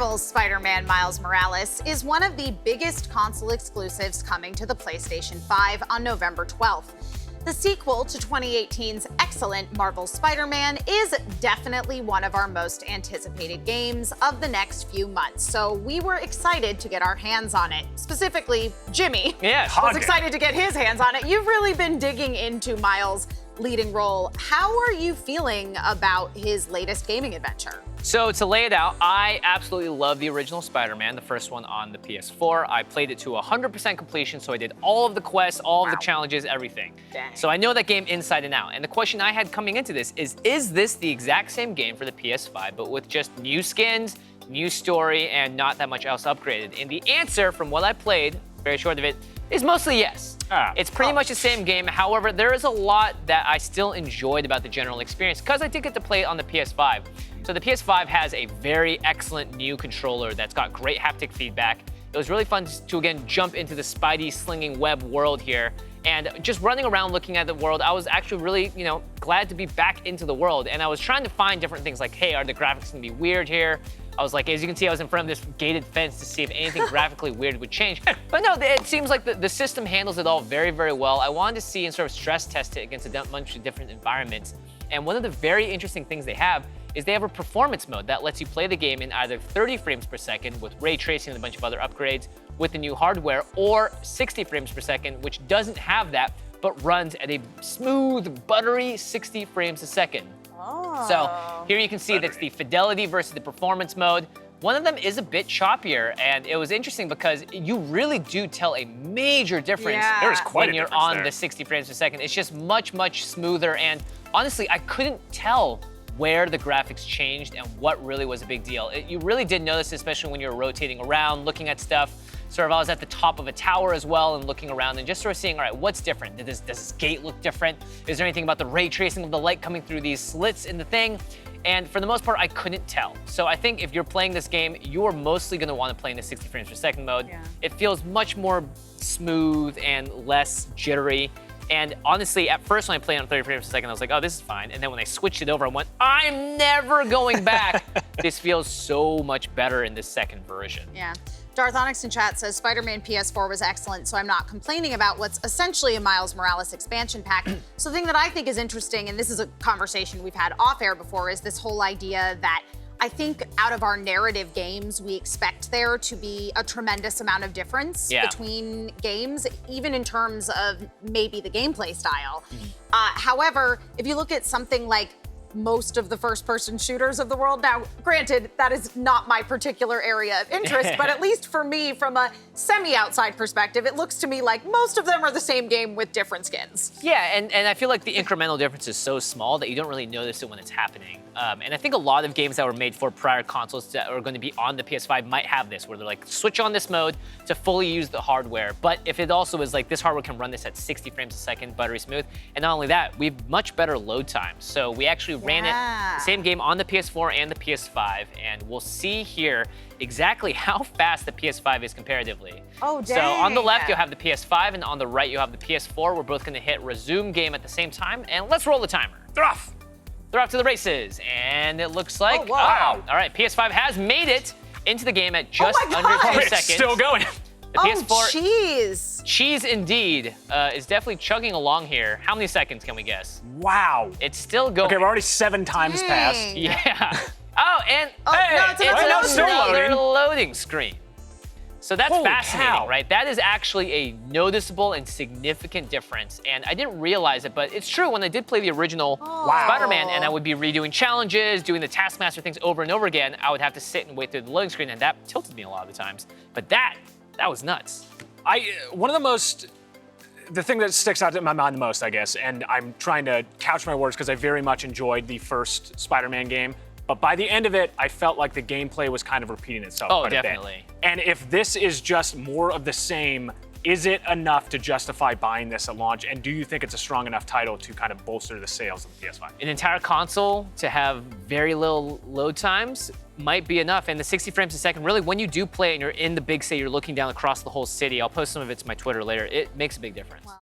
Marvel's Spider-Man Miles Morales is one of the biggest console exclusives coming to the PlayStation 5 on November 12th. The sequel to 2018's excellent Marvel's Spider-Man is definitely one of our most anticipated games of the next few months, so we were excited to get our hands on it. Specifically, Jimmy was excited to get his hands on it. You've really been digging into Miles' leading role. How are you feeling about his latest gaming adventure? So to lay it out, I absolutely love the original Spider-Man, the first one on the PS4. I played it to 100% completion, so I did all of the quests, all of the challenges, everything. Dang. So I know that game inside and out. And the question I had coming into this is this the exact same game for the PS5, but with just new skins, new story, and not that much else upgraded? And the answer, from what I played, very short of it, is mostly yes. It's pretty much the same game. However, there is a lot that I still enjoyed about the general experience because I did get to play it on the PS5. So the PS5 has a very excellent new controller that's got great haptic feedback. It was really fun to, again, jump into the Spidey slinging web world here. And just running around looking at the world, I was actually really, glad to be back into the world. And I was trying to find different things like, hey, are the graphics gonna be weird here? I was like, as you can see, I was in front of this gated fence to see if anything graphically weird would change. But no, it seems like the system handles it all very, very well. I wanted to see and sort of stress test it against a bunch of different environments. And one of the very interesting things they have is they have a performance mode that lets you play the game in either 30 frames per second with ray tracing and a bunch of other upgrades with the new hardware, or 60 frames per second, which doesn't have that, but runs at a smooth, buttery 60 frames a second. So here you can see that's the fidelity versus the performance mode. One of them is a bit choppier, and it was interesting because you really do tell a major difference when you're on the 60 frames per second. It's just much, much smoother, and honestly, I couldn't tell where the graphics changed and what really was a big deal. You really did notice, especially when you're rotating around, looking at stuff. Sort of, I was at the top of a tower as well and looking around and just sort of seeing, all right, what's different? Does this gate look different? Is there anything about the ray tracing of the light coming through these slits in the thing? And for the most part, I couldn't tell. So I think if you're playing this game, you're mostly gonna wanna play in the 60 frames per second mode. It feels much more smooth and less jittery. And honestly, at first when I played on 30 frames per second, I was like, oh, this is fine. And then when I switched it over, I went, I'm never going back. This feels so much better in this second version. Yeah. Darth Onyx in chat says Spider-Man PS4 was excellent, so I'm not complaining about what's essentially a Miles Morales expansion pack. So the thing that I think is interesting, and this is a conversation we've had off air before, is this whole idea that I think out of our narrative games, we expect there to be a tremendous amount of difference between games, even in terms of maybe the gameplay style. However, if you look at something like most of the first-person shooters of the world. Now, granted, that is not my particular area of interest, but at least for me, from a semi-outside perspective, it looks to me like most of them are the same game with different skins. Yeah, and I feel like the incremental difference is so small that you don't really notice it when it's happening. And I think a lot of games that were made for prior consoles that are going to be on the PS5 might have this, where they're like, switch on this mode to fully use the hardware. But if it also is like, this hardware can run this at 60 frames a second, buttery smooth, and not only that, we have much better load times. So we actually ran it, the same game on the PS4 and the PS5, and we'll see here exactly how fast the PS5 is comparatively. Oh, dang. So on the left, you'll have the PS5, and on the right, you'll have the PS4. We're both gonna hit resume game at the same time, and let's roll the timer. They're off. They're off to the races, and it looks like, wow. All right, PS5 has made it into the game at just under 2 seconds. It's still going. The PS4, cheese. Cheese indeed, is definitely chugging along here. How many seconds can we guess? Wow. It's still going. Okay, we're already 7 times past. Yeah. Oh, and hey, no, it's another loading screen. So that's Holy fascinating, cow. right? That is actually a noticeable and significant difference. And I didn't realize it, but it's true. When I did play the original Spider-Man and I would be redoing challenges, doing the Taskmaster things over and over again, I would have to sit and wait through the loading screen, and that tilted me a lot of the times. But that was nuts. The thing that sticks out in my mind the most, I guess, and I'm trying to couch my words because I very much enjoyed the first Spider-Man game, but by the end of it, I felt like the gameplay was kind of repeating itself quite a bit. And if this is just more of the same, is it enough to justify buying this at launch? And do you think it's a strong enough title to kind of bolster the sales of the PS5? An entire console to have very little load times might be enough. And the 60 frames a second, really, when you do play it and you're in the big city, you're looking down across the whole city, I'll post some of it to my Twitter later, it makes a big difference. Wow.